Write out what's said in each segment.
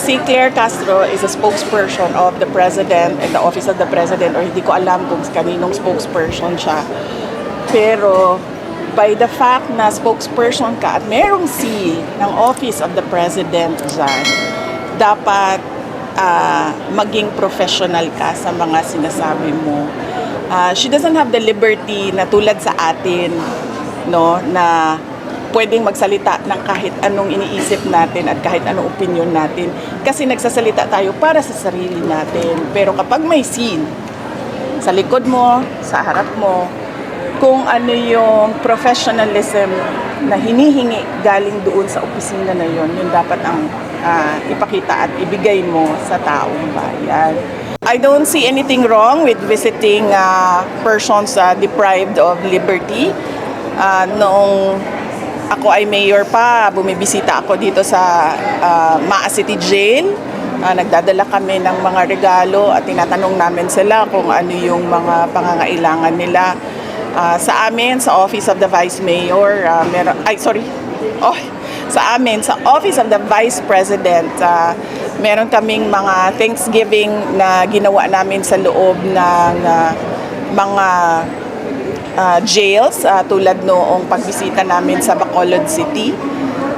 Si Claire Castro is a spokesperson of the President and the Office of the President, or hindi ko alam kung kaninong spokesperson siya. Pero by the fact na spokesperson ka at merong C ng Office of the President dyan, dapat maging professional ka sa mga sinasabi mo. She doesn't have the liberty na tulad sa atin, no, na pwedeng magsalita ng kahit anong iniisip natin at kahit anong opinion natin. Kasi nagsasalita tayo para sa sarili natin. Pero kapag may scene, sa likod mo, sa harap mo, kung ano yung professionalism na hinihingi galing doon sa opisina na yun dapat ang ipakita at ibigay mo sa taong bayan. I don't see anything wrong with visiting persons deprived of liberty. Noong ako ay mayor pa, bumibisita ako dito sa Maa City Jail. Nagdadala kami ng mga regalo at tinatanong namin sila kung ano yung mga pangangailangan nila. Sa amin, sa Office of the Vice Mayor, sa amin, sa Office of the Vice President, meron kaming mga Thanksgiving na ginawa namin sa loob ng mga jails, tulad noong pagbisita namin sa Bacolod City.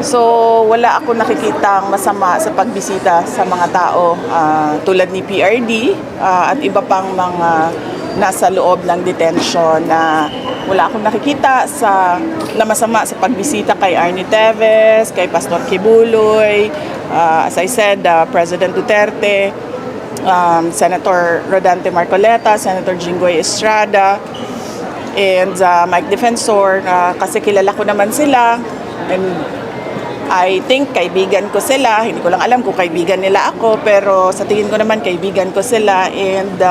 So wala ako nakikitang masama sa pagbisita sa mga tao tulad ni PRD at iba pang mga nasa loob ng detention. Wala akong nakikita na masama sa pagbisita kay Arnie Teves, kay Pastor Kibuloy, as I said, President Duterte, Senator Rodante Marcoleta, Senator Jinggoy Estrada, and Mike Defensor, kasi kilala ko naman sila and I think kaibigan ko sila. Hindi ko lang alam kung kaibigan nila ako, pero sa tingin ko naman kaibigan ko sila, and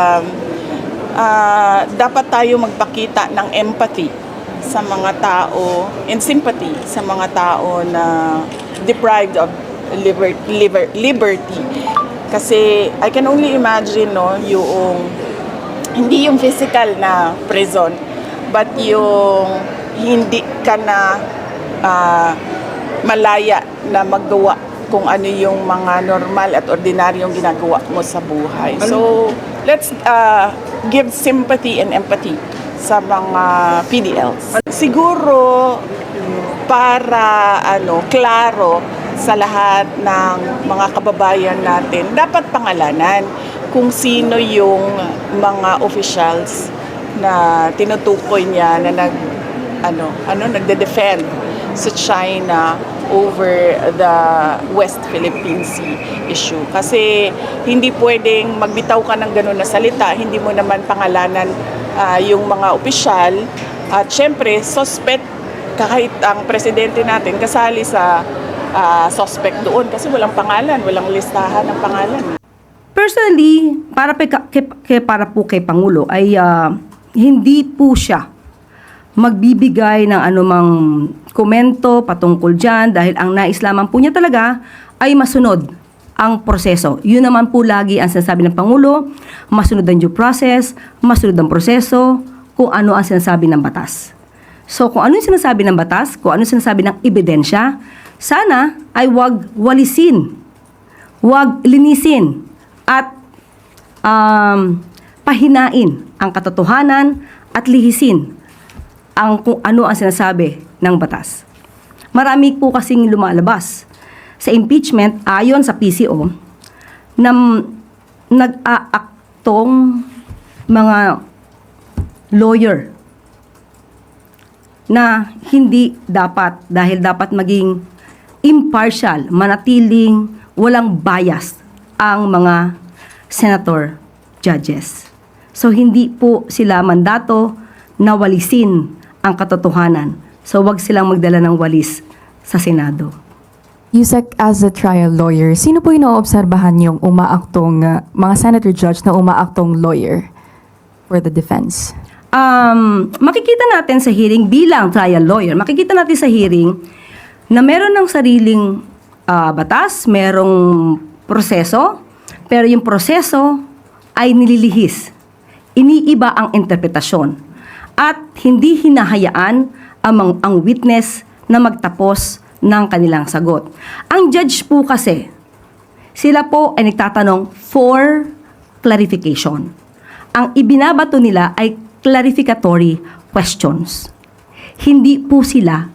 dapat tayo magpakita ng empathy sa mga tao and sympathy sa mga tao na deprived of liberty. Kasi I can only imagine, no, hindi yung physical na prison, but yung hindi ka na malaya na magawa kung ano yung mga normal at ordinaryong ginagawa mo sa buhay. So, let's give sympathy and empathy sa mga PDLs. Siguro, para klaro sa lahat ng mga kababayan natin, dapat pangalanan kung sino yung mga officials na tinutukoy niya na nagde-defend sa China over the West Philippine Sea issue. Kasi hindi pwedeng magbitaw ka ng gano'n na salita, hindi mo naman pangalanan yung mga opisyal, at syempre suspect, kahit ang presidente natin kasali sa suspect doon kasi walang pangalan, walang listahan ng pangalan. Personally, para po kay Pangulo ay hindi po siya magbibigay ng anumang komento patungkol dyan dahil ang nais lamang po niya talaga ay masunod ang proseso. Yun naman po lagi ang sinasabi ng Pangulo, masunod ang due process, masunod ang proseso, kung ano ang sinasabi ng batas. So kung ano yung sinasabi ng batas, kung ano yung sinasabi ng ebidensya, sana ay wag walisin, wag linisin, at pahinain ang katotohanan at lihisin kung ano ang sinasabi ng batas. Marami po kasing lumalabas sa impeachment ayon sa PCO na nag-aaktong mga lawyer na hindi dapat, dahil dapat maging impartial, manatiling walang bias ang mga senator judges. So hindi po sila mandato na walisin ang katotohanan. So wag silang magdala ng walis sa Senado. Yusek, as a trial lawyer, sino po inoobserbahan yung umaaktong mga senator judge na umaaktong lawyer for the defense? Makikita natin sa hearing bilang trial lawyer, makikita natin sa hearing na meron ng sariling batas, merong proseso, pero yung proseso ay nililihis. Iniiba ang interpretasyon at hindi hinahayaan ang witness na magtapos ng kanilang sagot. Ang judge po kasi, Sila po ay nagtatanong for clarification. Ang ibinabato nila ay clarificatory questions. Hindi po sila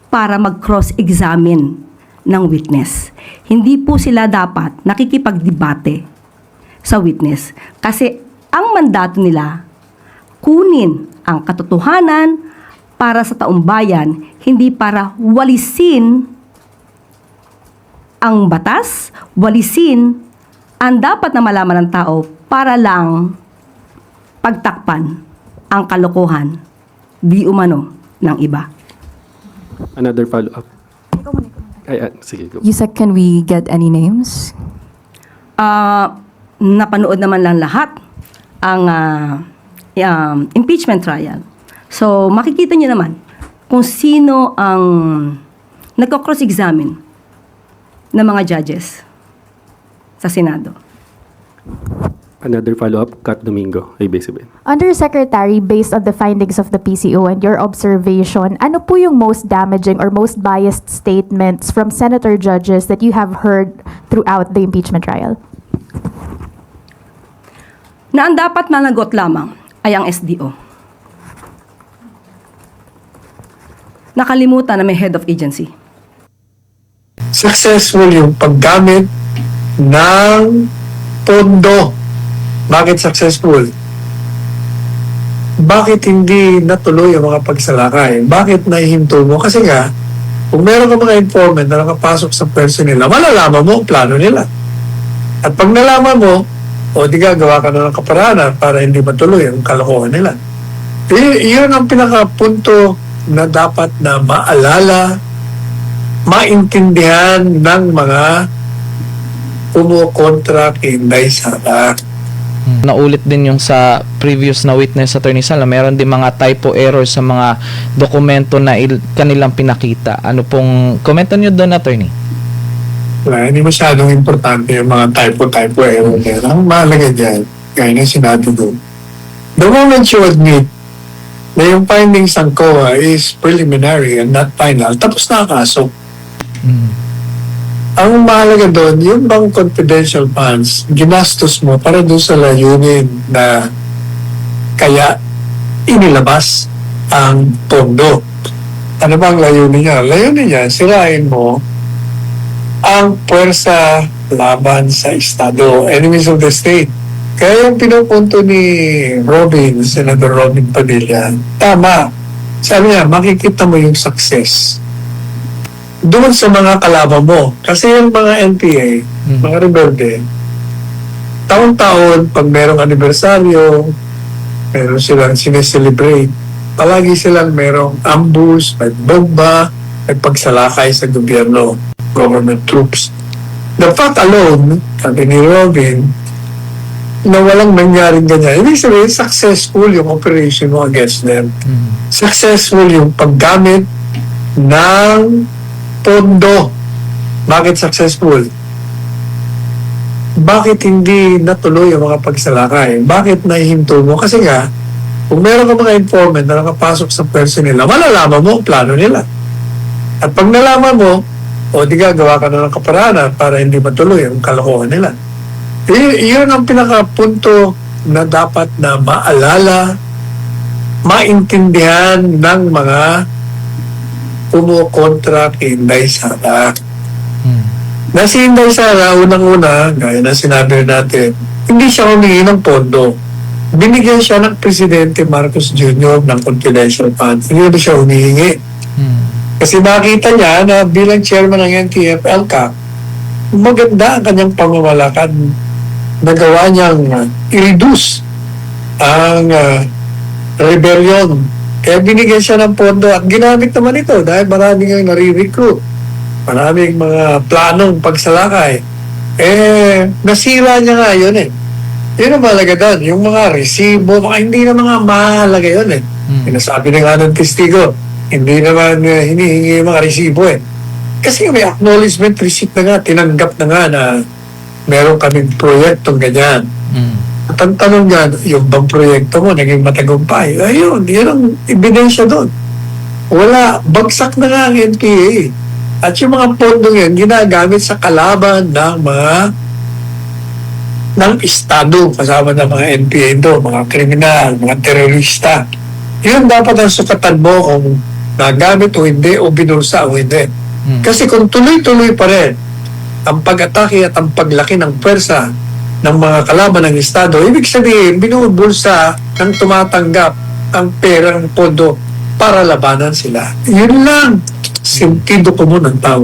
para mag-cross-examine ng witness. Hindi po sila dapat nakikipagdebate sa witness. Kasi ang mandato nila, kunin ang katotohanan para sa taong bayan, hindi para walisin ang batas, walisin ang dapat na malaman ng tao para lang pagtakpan ang kalokohan di umano ng iba. Another follow-up. Sige, go. Yusek, can we get any names? Napanood naman lang lahat ang impeachment trial. So, makikita niyo naman kung sino ang nagko-cross-examine ng mga judges sa Senado. Another follow-up, Kat Domingo, ABS-CBN. Undersecretary, based on the findings of the PCO and your observation, ano po yung most damaging or most biased statements from senator judges that you have heard throughout the impeachment trial? Na ang dapat managot lamang ay ang SDO. Nakalimutan na may head of agency. Successful yung paggamit ng pondo. Bakit successful? Bakit hindi natuloy ang mga pagsalakay? Bakit nahihinto mo? Kasi nga, kung meron ka mga informant na nakapasok sa person nila, malalaman mo ang plano nila. At pag nalaman mo, o di gagawa ka na ng kaparanan para hindi matuloy ang kalokohan nila. Iyon ang pinakapunto na dapat na maalala, maintindihan ng mga kumukontra kay Inday Sara. Naulit din yung sa previous na witness, Attorney Sala, meron din mga typo errors sa mga dokumento na kanilang pinakita. Ano pong komento nyo doon, Attorney? Wala, hindi masyadong importante yung mga typo error yan. Ang mahalaga dyan, gaya na sinabi doon. The moment you admit na yung findings ng COA is preliminary and not final, tapos na ang kaso. Ang mahalaga doon, yung bang confidential funds, ginastos mo para doon sa layunin na kaya inilabas ang pondo. Ano bang layunin niya? Layunin niya, sirain mo ang puwersa laban sa Estado, enemies of the state. Kaya yung pinupunto ni Robin, Senator Robin Padilla, tama. Sabi niya, makikita mo yung success doon sa mga kalaban mo. Kasi yung mga NPA, mga rebelde, taon-taon, pag merong anibersaryo, meron silang sineselebrate, palagi silang merong ambush, may bomba, may pagsalakay sa gobyerno, government troops. The fact alone, sabi ni Robin, na walang nangyaring ganyan, ibig sabihin, successful yung operation mo against them. Successful yung paggamit ng pondo. Bakit successful? Bakit hindi natuloy ang mga pagsalakay? Bakit nahihinto mo? Kasi nga, kung meron ka mga informant na nakapasok sa person nila, malalaman mo ang plano nila. At pag nalaman mo, o di gagawa ka na ng kaparanan para hindi matuloy ang kalokohan nila. Iyon ang pinakapunto na dapat na maalala, maintindihan ng mga kumukontra kay Inday Sara. Na si Inday Sara, unang-una, gaya na sinabi natin, hindi siya humingi ng pondo. Binigyan siya ng Presidente Marcos Jr. ng confidential funds. Hindi siya humingi. Kasi nakita niya na bilang chairman ng NTF-ELCAC, maganda ang kanyang pamamalakad. Nagawa niyang i-reduce ang rebellion. Kaya binigyan siya ng pondo at ginamit naman ito dahil maraming ang nare-recruit. Maraming mga planong pagsalakay. Nasira niya nga yun eh. Yun ang mahalaga doon. Yung mga resibo, hindi na mga mahalaga yun eh. Pinasabi na nga ng testigo, hindi naman hinihingi yung mga resibo eh. Kasi may acknowledgement receipt na nga, tinanggap na nga na meron kaming proyektong ganyan. At ang tanong niya, yung bang proyekto mo naging matagumpay? Ayun, yun ang ebidensya doon. Wala, bagsak na nga ang NPA. At yung mga pondo yan, ginagamit sa kalaban ng Estado, kasama ng mga NPA do, mga kriminal, mga terorista. Yun dapat ang sukatan mo kung nagamit o hindi, o binulsa o hindi. Kasi kung tuloy-tuloy pa rin ang pag-atake at ang paglaki ng pwersa ng mga kalaban ng Estado, ibig sabihin, binubulsa ng tumatanggap ang perang pondo para labanan sila. Yun lang, sentido común ng tao.